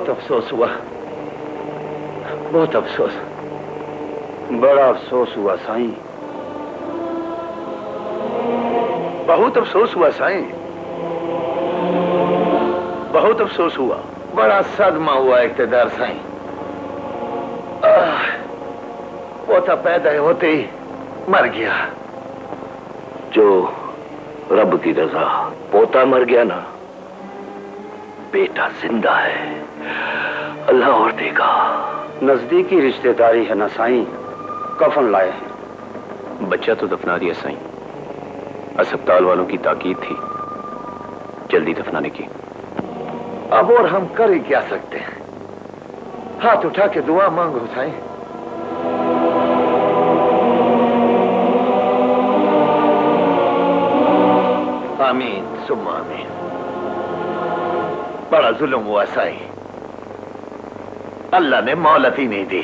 बहुत अफसोस हुआ, बहुत अफसोस, बड़ा अफसोस हुआ साईं। बहुत अफसोस हुआ साईं, बहुत अफसोस हुआ। बड़ा सदमा हुआ इक़्तिदार साईं। पोता पैदा होते ही मर गया। जो रब की रजा, पोता मर गया ना, बेटा जिंदा है, अल्लाह और देगा। नजदीकी रिश्तेदारी है ना साईं, कफन लाए हैं। बच्चा तो दफना दिया साईं, अस्पताल वालों की ताकीद थी जल्दी दफनाने की। अब और हम कर ही क्या सकते हैं? हाथ उठा के दुआ मांगो साईं। आमीन सुम्मा आमीन। बड़ा जुल्म हुआ साईं, अल्लाह ने मोहलत ही नहीं दी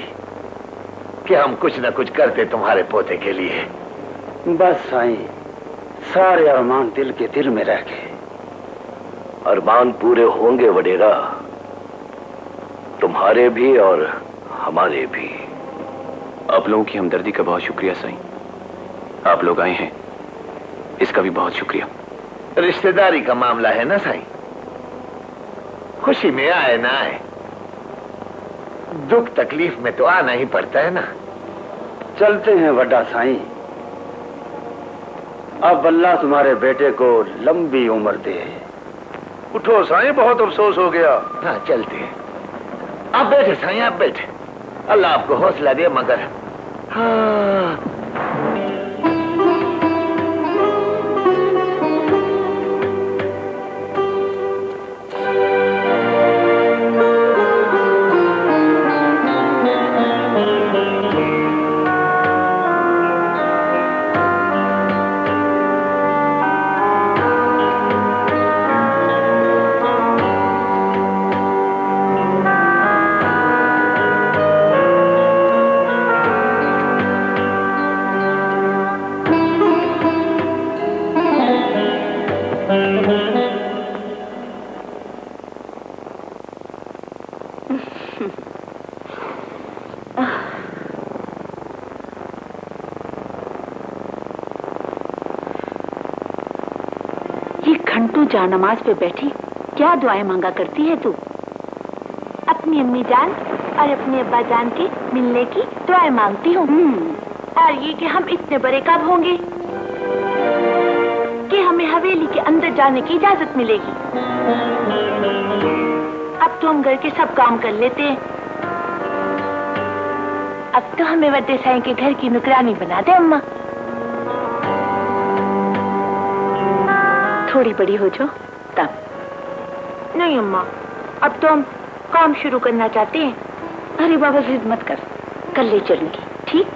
कि हम कुछ न कुछ करते तुम्हारे पोते के लिए। बस साईं, सारे अरमान दिल के दिल में रह गए। अरमान पूरे होंगे वडेरा, तुम्हारे भी और हमारे भी। आप लोगों की हमदर्दी का बहुत शुक्रिया साईं, आप लोग आए हैं इसका भी बहुत शुक्रिया। रिश्तेदारी का मामला है ना साईं, खुशी में आए ना आए, दुख तकलीफ में तो आना ही पड़ता है ना। चलते हैं वड्डा साईं, अब अल्लाह तुम्हारे बेटे को लंबी उम्र दे। उठो साईं, बहुत अफसोस हो गया। हाँ चलते हैं। आप बैठे साईं, आप बैठे, अल्लाह आपको हौसला दे। मगर हाँ, जा नमाज पे बैठी क्या दुआएं मांगा करती है तू? अपनी अम्मी जान और अपने अब्बा जान के मिलने की दुआएं मांगती हूँ। और ये कि हम इतने बड़े कब होंगे कि हमें हवेली के अंदर जाने की इजाजत मिलेगी। अब तो हम घर के सब काम कर लेते हैं, अब तो हमें वड्डे साईं के घर की नुकरानी बना दे अम्मा। थोड़ी बड़ी हो जाओ तब। नहीं अम्मा, अब तो हम काम शुरू करना चाहते हैं। अरे बाबा जिद मत कर, कल ले चलूंगी, ठीक?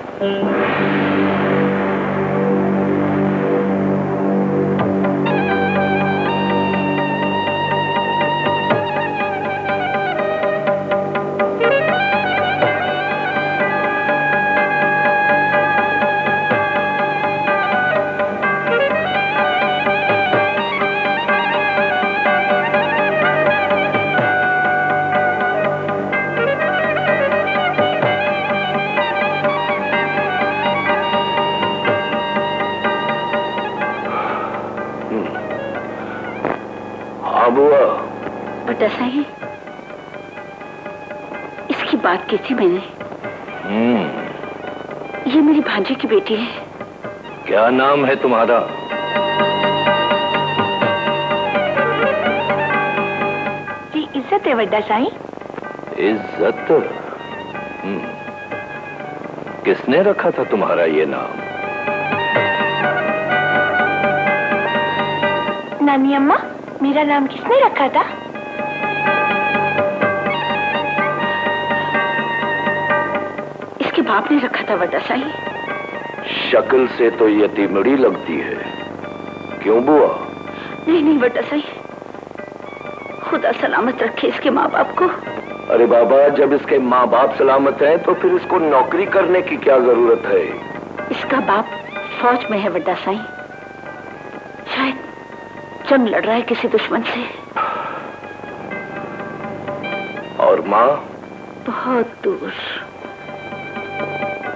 बड़ा साईं, इसकी बात की थी मैंने। ये मेरी भांजी की बेटी है। क्या नाम है तुम्हारा? जी इज्जत है वड्डा साईं। इज्जत? किसने रखा था तुम्हारा ये नाम? नानी अम्मा, मेरा नाम किसने रखा था? इसके बाप ने रखा था वड्डा साईं। शक्ल से तो यतीमड़ी लगती है, क्यों बुआ? नहीं नहीं वड्डा साईं, खुदा सलामत रखे इसके माँ बाप को। अरे बाबा, जब इसके माँ बाप सलामत हैं तो फिर इसको नौकरी करने की क्या जरूरत है? इसका बाप फौज में है वड्डा साईं, शायद जंग लड़ रहा है किसी दुश्मन से। और माँ? बहुत दूर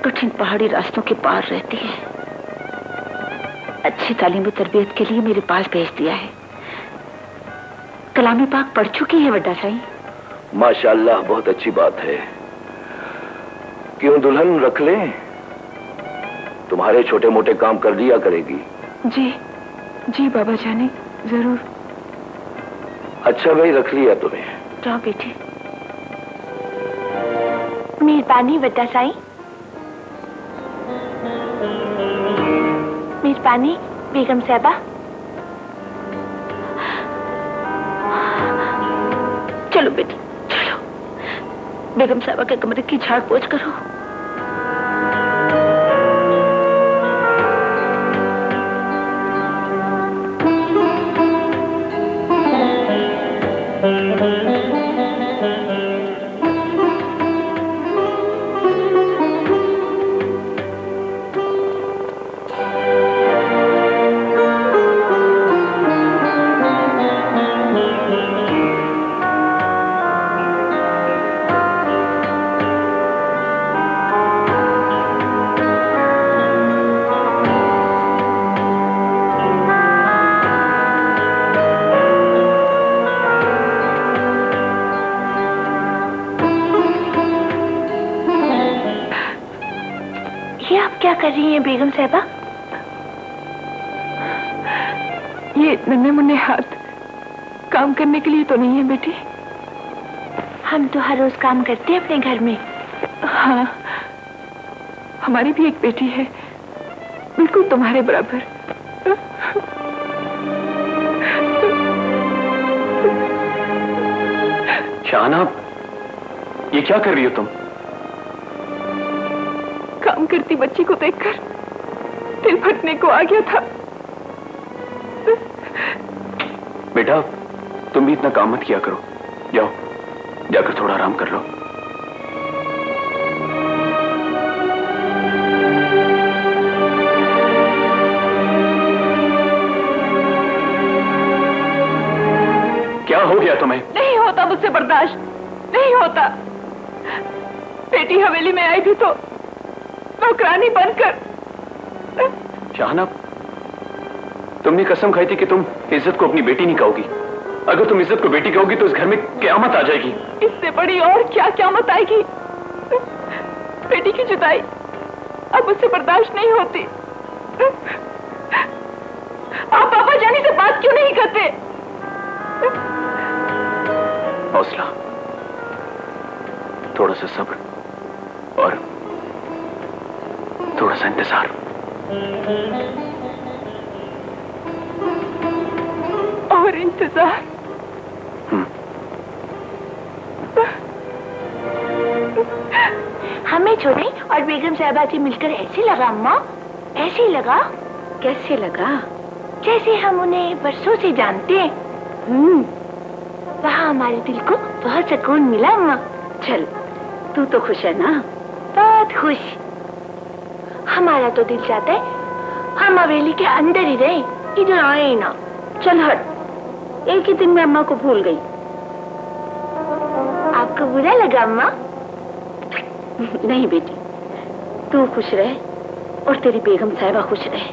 कठिन पहाड़ी रास्तों के पार रहती है। अच्छी तालीम और तरबियत के लिए मेरे पास भेज दिया है। कलामी पाक पढ़ चुकी है वड्डा साईं। माशाअल्लाह, बहुत अच्छी बात है। क्यों दुल्हन रख लें? तुम्हारे छोटे मोटे काम कर दिया करेगी। जी जी बाबा जाने, जरूर। अच्छा भाई, रख लिया तुम्हें। जाओ बेटी। मेहरबानी वड्डा साईं, मेहरबानी बेगम साहबा। चलो बेटी चलो, बेगम साहबा के कमरे की झाड़ पोछ करो। क्या कर रही हैं बेगम साहबा? ये नन्हे मुन्ने हाथ काम करने के लिए तो नहीं है बेटी। हम तो हर रोज काम करते हैं अपने घर में। हाँ, हमारी भी एक बेटी है, बिल्कुल तुम्हारे बराबर। शाहना, ये क्या कर रही हो तुम? काम करती बच्ची को देखकर दिल फटने को आ गया था। बेटा, तुम भी इतना काम मत किया करो। जाओ, जाकर थोड़ा आराम कर लो। क्या हो गया तुम्हें? नहीं होता मुझसे बर्दाश्त, नहीं होता। बेटी हवेली में आई थी तो नौकरानी बनकर। शाहना, तुमने कसम खाई थी कि तुम इज्जत को अपनी बेटी नहीं कहोगी। अगर तुम इज्जत को बेटी कहोगी तो इस घर में क़यामत आ जाएगी। इससे बड़ी और क्या क़यामत आएगी? बेटी की जुदाई अब मुझसे बर्दाश्त नहीं होती। आप पापा जानी से बात क्यों नहीं करते? हौसला, थोड़ा सा सब्र और थोड़ा सा इंतजार। और इंतजार। हमें छोड़े और बेगम साहबा से मिलकर ऐसे लगा अम्मा, ऐसे लगा। कैसे लगा? जैसे हम उन्हें बरसों से जानते हैं। वहाँ हमारे दिल को बहुत सुकून मिला अम्मा। चल, तू तो खुश है ना? बहुत खुश। हमारा तो दिल चाहता है हम हवेली के अंदर ही रहे, इधर आए ही ना। चल हट, एक ही दिन में अम्मा को भूल गई। आपको बुरा लगा अम्मा? नहीं बेटी, तू खुश रहे और तेरी बेगम साहिबा खुश रहे।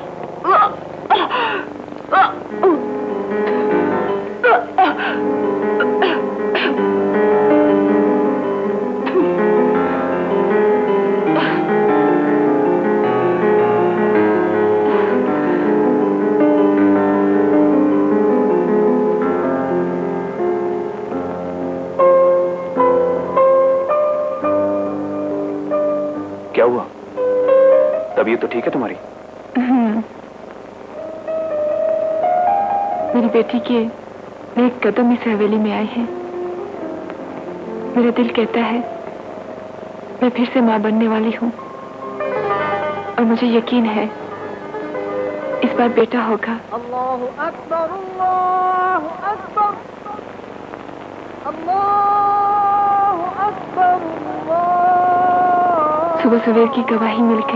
क्या हुआ? तबीयत तो ठीक है तुम्हारी? मेरी बेटी के नेक कदम इस हवेली में आए हैं। मेरा दिल कहता है मैं फिर से मां बनने वाली हूँ और मुझे यकीन है इस बार बेटा होगा। अल्लाहु अकबर, अल्लाहु अकबर, अल्लाहु अकबर, अल्लाह। सुबह सवेर की गवाही मिलकर